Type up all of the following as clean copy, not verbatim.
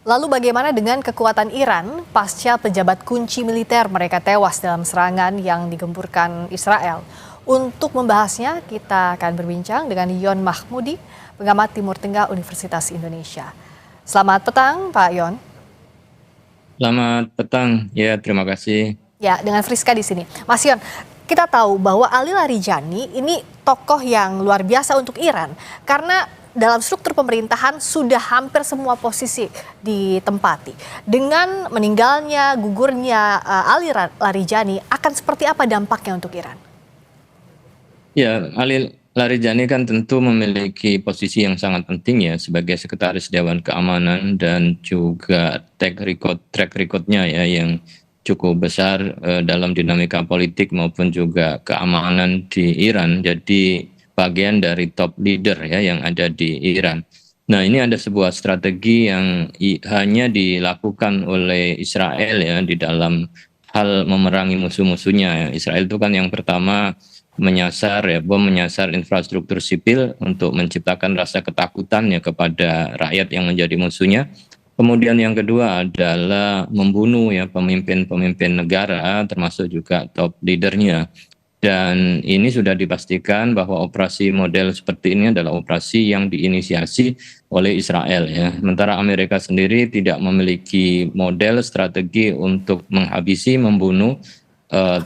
Lalu bagaimana dengan kekuatan Iran pasca pejabat kunci militer mereka tewas dalam serangan yang digemburkan Israel? Untuk membahasnya, kita akan berbincang dengan Yon Mahmudi, pengamat Timur Tengah Universitas Indonesia. Selamat petang, Pak Yon. Selamat petang, ya terima kasih. Ya, dengan Friska di sini. Mas Yon, kita tahu bahwa Ali Larijani ini tokoh yang luar biasa untuk Iran karena dalam struktur pemerintahan sudah hampir semua posisi ditempati. Dengan meninggalnya, gugurnya Ali Larijani, akan seperti apa dampaknya untuk Iran? Ya, Ali Larijani kan tentu memiliki posisi yang sangat penting ya sebagai Sekretaris Dewan Keamanan dan juga track recordnya ya yang cukup besar dalam dinamika politik maupun juga keamanan di Iran. Jadi bagian dari top leader ya yang ada di Iran. Nah, ini ada sebuah strategi yang hanya dilakukan oleh Israel ya di dalam hal memerangi musuh-musuhnya. Israel itu kan yang pertama menyasar infrastruktur sipil untuk menciptakan rasa ketakutan ya kepada rakyat yang menjadi musuhnya. Kemudian yang kedua adalah membunuh ya pemimpin-pemimpin negara termasuk juga top leadernya. Dan ini sudah dipastikan bahwa operasi model seperti ini adalah operasi yang diinisiasi oleh Israel ya. Sementara Amerika sendiri tidak memiliki model strategi untuk menghabisi, membunuh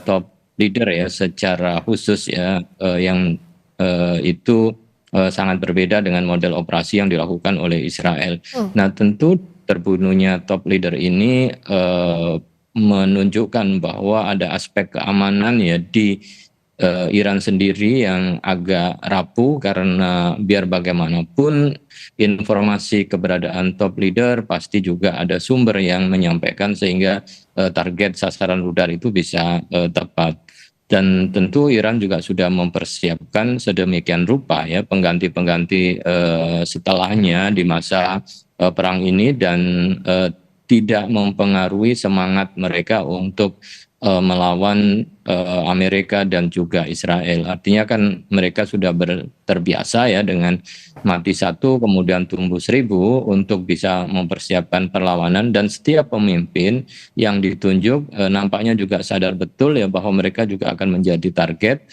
top leader ya secara khusus ya yang itu sangat berbeda dengan model operasi yang dilakukan oleh Israel. Nah, tentu terbunuhnya top leader ini menunjukkan bahwa ada aspek keamanan ya di Iran sendiri yang agak rapuh karena biar bagaimanapun informasi keberadaan top leader pasti juga ada sumber yang menyampaikan sehingga target sasaran rudal itu bisa tepat. Dan tentu Iran juga sudah mempersiapkan sedemikian rupa ya pengganti-pengganti setelahnya di masa perang ini dan tidak mempengaruhi semangat mereka untuk melawan Amerika dan juga Israel. Artinya kan mereka sudah terbiasa ya dengan mati satu kemudian tumbuh 1000 untuk bisa mempersiapkan perlawanan, dan setiap pemimpin yang ditunjuk nampaknya juga sadar betul ya bahwa mereka juga akan menjadi target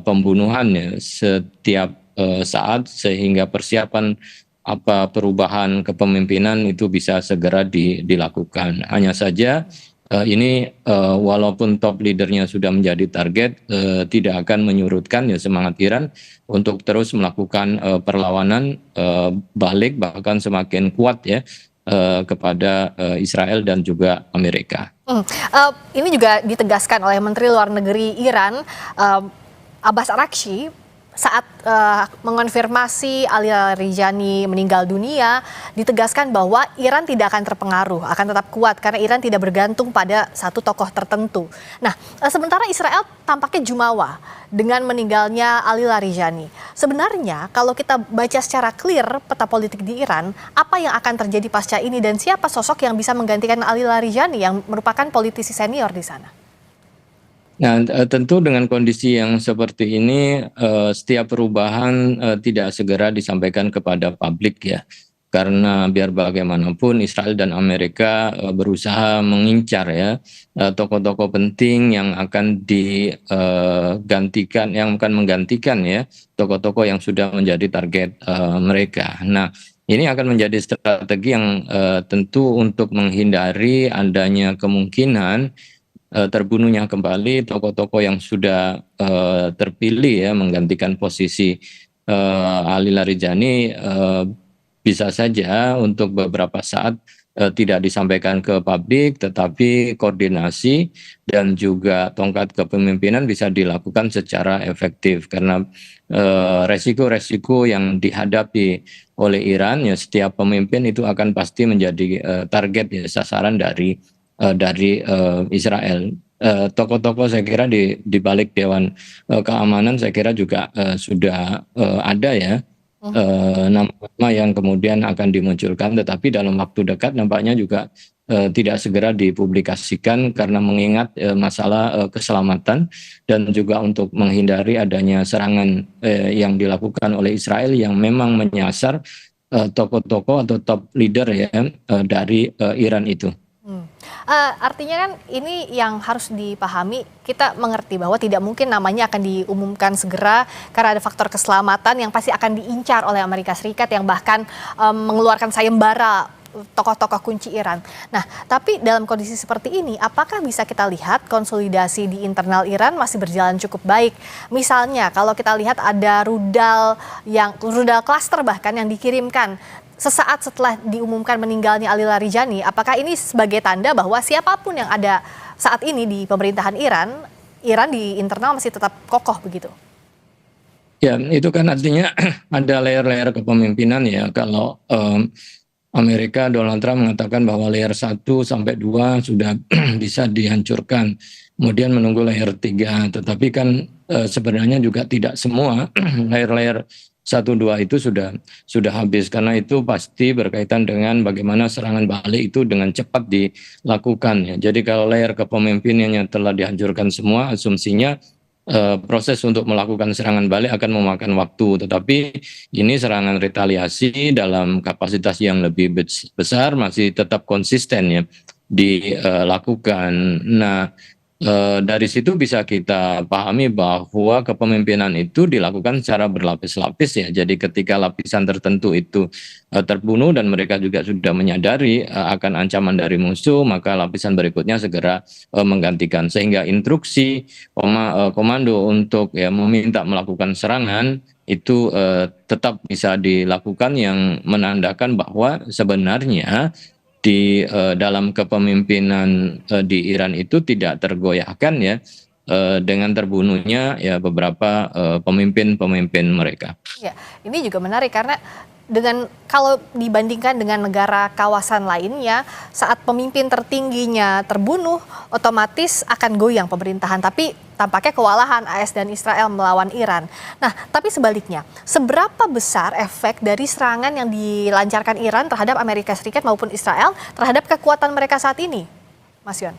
pembunuhan ya setiap saat, sehingga persiapan perubahan kepemimpinan itu bisa segera dilakukan. Hanya saja ini walaupun top leadernya sudah menjadi target, tidak akan menyurutkan ya semangat Iran untuk terus melakukan perlawanan balik bahkan semakin kuat ya kepada Israel dan juga Amerika. Ini juga ditegaskan oleh Menteri Luar Negeri Iran, Abbas Araghchi, saat mengonfirmasi Ali Larijani meninggal dunia, ditegaskan bahwa Iran tidak akan terpengaruh, akan tetap kuat karena Iran tidak bergantung pada satu tokoh tertentu. Nah, sementara Israel tampaknya jumawa dengan meninggalnya Ali Larijani. Sebenarnya kalau kita baca secara clear peta politik di Iran, apa yang akan terjadi pasca ini dan siapa sosok yang bisa menggantikan Ali Larijani yang merupakan politisi senior di sana? Nah, tentu dengan kondisi yang seperti ini, setiap perubahan tidak segera disampaikan kepada publik ya. Karena biar bagaimanapun Israel dan Amerika berusaha mengincar ya tokoh-tokoh penting yang akan digantikan, yang akan menggantikan ya tokoh-tokoh yang sudah menjadi target mereka. Nah, ini akan menjadi strategi yang tentu untuk menghindari adanya kemungkinan terbunuhnya kembali tokoh-tokoh yang sudah terpilih ya menggantikan posisi Ali Larijani, bisa saja untuk beberapa saat tidak disampaikan ke publik, tetapi koordinasi dan juga tongkat kepemimpinan bisa dilakukan secara efektif karena resiko-resiko yang dihadapi oleh Iran ya setiap pemimpin itu akan pasti menjadi target ya sasaran dari Israel. Tokoh-tokoh saya kira di balik Dewan Keamanan saya kira juga sudah ada ya nama-nama yang kemudian akan dimunculkan, tetapi dalam waktu dekat nampaknya juga tidak segera dipublikasikan karena mengingat masalah keselamatan dan juga untuk menghindari adanya serangan yang dilakukan oleh Israel yang memang menyasar tokoh-tokoh atau top leader ya dari Iran itu. Artinya kan ini yang harus dipahami, kita mengerti bahwa tidak mungkin namanya akan diumumkan segera karena ada faktor keselamatan yang pasti akan diincar oleh Amerika Serikat yang bahkan mengeluarkan sayembara tokoh-tokoh kunci Iran. Nah, tapi dalam kondisi seperti ini, apakah bisa kita lihat konsolidasi di internal Iran masih berjalan cukup baik? Misalnya, kalau kita lihat ada rudal klaster bahkan yang dikirimkan sesaat setelah diumumkan meninggalnya Ali Larijani, apakah ini sebagai tanda bahwa siapapun yang ada saat ini di pemerintahan Iran di internal masih tetap kokoh begitu? Ya, itu kan artinya ada layer-layer kepemimpinan ya. Kalau Amerika, Donald Trump mengatakan bahwa layer 1 sampai 2 sudah bisa dihancurkan. Kemudian menunggu layer 3. Tetapi kan sebenarnya juga tidak semua layer-layer 1, 2 itu sudah habis. Karena itu pasti berkaitan dengan bagaimana serangan balik itu dengan cepat dilakukan. Ya. Jadi kalau layer kepemimpinannya telah dihancurkan semua, asumsinya proses untuk melakukan serangan balik akan memakan waktu, tetapi ini serangan retaliasi dalam kapasitas yang lebih besar masih tetap konsisten ya dilakukan. Nah, dari situ bisa kita pahami bahwa kepemimpinan itu dilakukan secara berlapis-lapis ya. Jadi ketika lapisan tertentu itu terbunuh dan mereka juga sudah menyadari akan ancaman dari musuh, maka lapisan berikutnya segera menggantikan. Sehingga instruksi komando untuk ya meminta melakukan serangan itu tetap bisa dilakukan, yang menandakan bahwa sebenarnya di dalam kepemimpinan di Iran itu tidak tergoyahkan ya dengan terbunuhnya ya beberapa pemimpin-pemimpin mereka. Ya, ini juga menarik karena kalau dibandingkan dengan negara kawasan lainnya, saat pemimpin tertingginya terbunuh, otomatis akan goyang pemerintahan. Tapi tampaknya kewalahan AS dan Israel melawan Iran. Nah, tapi sebaliknya, seberapa besar efek dari serangan yang dilancarkan Iran terhadap Amerika Serikat maupun Israel terhadap kekuatan mereka saat ini, Mas Yon?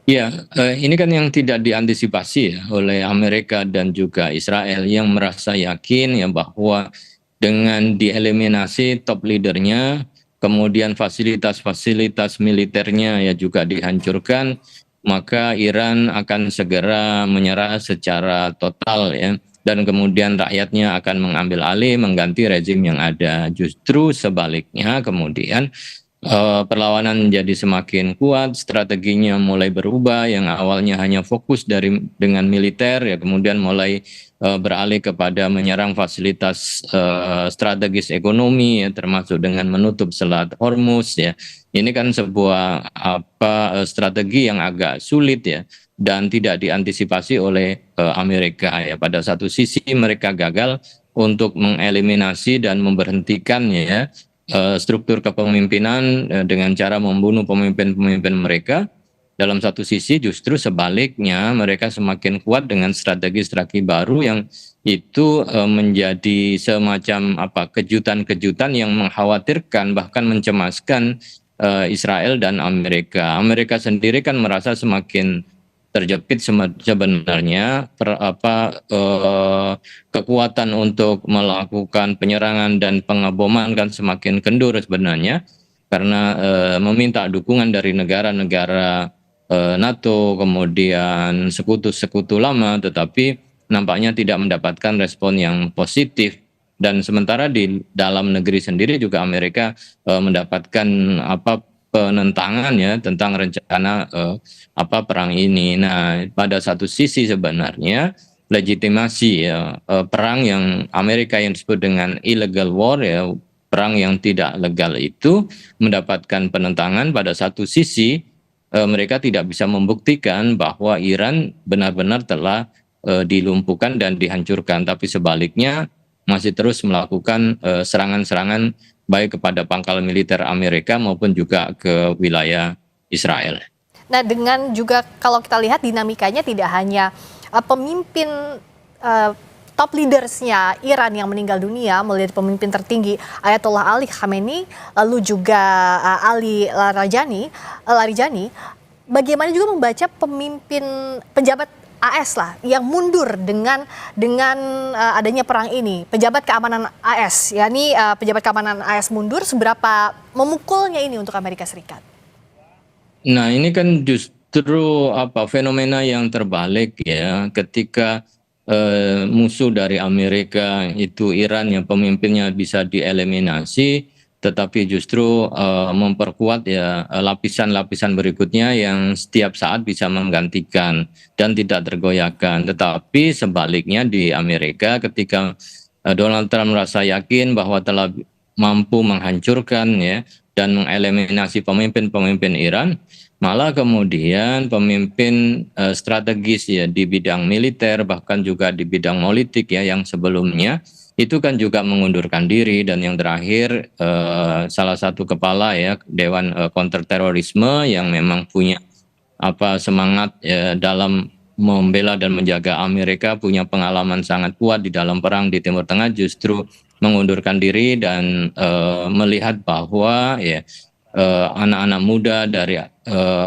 Ya, ini kan yang tidak diantisipasi ya oleh Amerika dan juga Israel, yang merasa yakin ya bahwa dengan dieliminasi top leadernya, kemudian fasilitas-fasilitas militernya ya juga dihancurkan, maka Iran akan segera menyerah secara total ya, dan kemudian rakyatnya akan mengambil alih, mengganti rezim yang ada. Justru sebaliknya kemudian perlawanan menjadi semakin kuat, strateginya mulai berubah, yang awalnya hanya fokus dengan militer ya kemudian mulai beralih kepada menyerang fasilitas strategis ekonomi ya, termasuk dengan menutup Selat Hormuz ya. Ini kan sebuah strategi yang agak sulit ya dan tidak diantisipasi oleh Amerika ya. Pada satu sisi mereka gagal untuk mengeliminasi dan memberhentikan ya struktur kepemimpinan dengan cara membunuh pemimpin-pemimpin mereka. Dalam satu sisi justru sebaliknya mereka semakin kuat dengan strategi-strategi baru yang itu menjadi semacam kejutan-kejutan yang mengkhawatirkan bahkan mencemaskan Israel dan Amerika. Amerika sendiri kan merasa semakin terjepit sebenarnya, kekuatan untuk melakukan penyerangan dan pengeboman kan semakin kendur sebenarnya, karena meminta dukungan dari negara-negara NATO, kemudian sekutu-sekutu lama, tetapi nampaknya tidak mendapatkan respon yang positif. Dan sementara di dalam negeri sendiri juga Amerika mendapatkan penentangan ya tentang rencana perang ini. Nah, pada satu sisi sebenarnya legitimasi ya perang yang Amerika yang disebut dengan illegal war ya, perang yang tidak legal itu mendapatkan penentangan. Pada satu sisi mereka tidak bisa membuktikan bahwa Iran benar-benar telah dilumpuhkan dan dihancurkan, tapi sebaliknya masih terus melakukan serangan-serangan baik kepada pangkal militer Amerika maupun juga ke wilayah Israel. Nah, dengan juga kalau kita lihat dinamikanya tidak hanya pemimpin top leadersnya Iran yang meninggal dunia, mulai dari pemimpin tertinggi Ayatollah Ali Khamenei, lalu juga Ali Larijani, bagaimana juga membaca pejabat AS lah yang mundur dengan adanya perang ini. Pejabat keamanan AS, yakni pejabat keamanan AS mundur, seberapa memukulnya ini untuk Amerika Serikat? Nah, ini kan justru fenomena yang terbalik ya, ketika musuh dari Amerika itu Iran yang pemimpinnya bisa dieliminasi, tetapi justru memperkuat ya lapisan-lapisan berikutnya yang setiap saat bisa menggantikan dan tidak tergoyahkan. Tetapi sebaliknya di Amerika, ketika Donald Trump merasa yakin bahwa telah mampu menghancurkan ya dan mengeliminasi pemimpin-pemimpin Iran, malah kemudian pemimpin strategis ya di bidang militer, bahkan juga di bidang politik ya yang sebelumnya itu kan juga mengundurkan diri. Dan yang terakhir salah satu kepala ya Dewan Kontrterorisme yang memang punya semangat ya, dalam membela dan menjaga Amerika, punya pengalaman sangat kuat di dalam perang di Timur Tengah, justru mengundurkan diri dan melihat bahwa ya anak-anak muda dari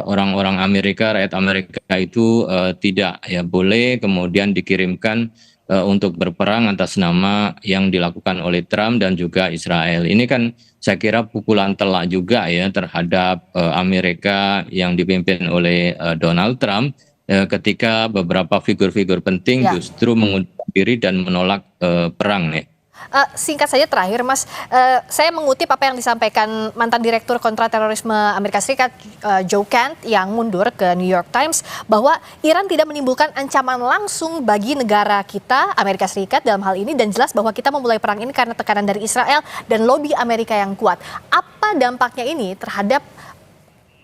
orang-orang Amerika, rakyat Amerika itu tidak ya boleh kemudian dikirimkan untuk berperang atas nama yang dilakukan oleh Trump dan juga Israel. Ini kan saya kira pukulan telak juga ya terhadap Amerika yang dipimpin oleh Donald Trump ketika beberapa figur-figur penting justru mengundurkan diri dan menolak perang ya. Singkat saja terakhir Mas, saya mengutip apa yang disampaikan mantan Direktur Kontraterorisme Amerika Serikat Joe Kent yang mundur ke New York Times, bahwa Iran tidak menimbulkan ancaman langsung bagi negara kita, Amerika Serikat dalam hal ini, dan jelas bahwa kita memulai perang ini karena tekanan dari Israel dan lobi Amerika yang kuat. Apa dampaknya ini terhadap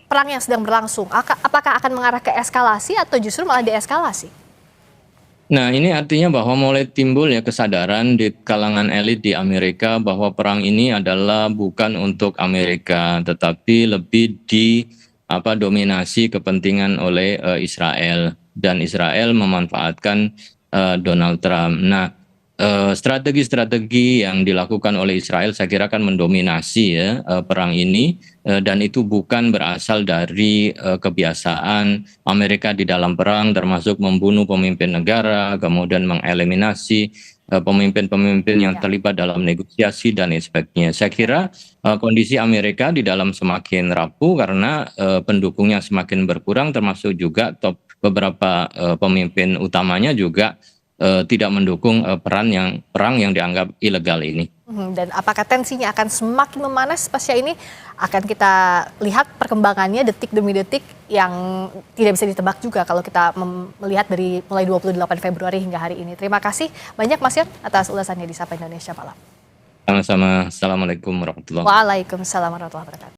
perang yang sedang berlangsung? Apakah akan mengarah ke eskalasi atau justru malah deeskalasi? Nah, ini artinya bahwa mulai timbul ya kesadaran di kalangan elit di Amerika bahwa perang ini adalah bukan untuk Amerika, tetapi lebih dominasi kepentingan oleh Israel, dan Israel memanfaatkan Donald Trump. Nah, strategi-strategi yang dilakukan oleh Israel saya kira akan mendominasi ya perang ini, dan itu bukan berasal dari kebiasaan Amerika di dalam perang, termasuk membunuh pemimpin negara, kemudian mengeliminasi pemimpin-pemimpin yang terlibat dalam negosiasi dan sebagainya. Saya kira kondisi Amerika di dalam semakin rapuh karena pendukungnya semakin berkurang, termasuk juga beberapa pemimpin utamanya juga tidak mendukung perang yang dianggap ilegal ini. Dan apakah tensinya akan semakin memanas pasca ini? Akan kita lihat perkembangannya detik demi detik yang tidak bisa ditebak juga kalau kita melihat dari mulai 28 Februari hingga hari ini. Terima kasih banyak Mas Yon atas ulasannya di Sapa Indonesia Malam. Sama-sama. Assalamualaikum warahmatullahi wabarakatuh. Waalaikumsalam warahmatullahi wabarakatuh.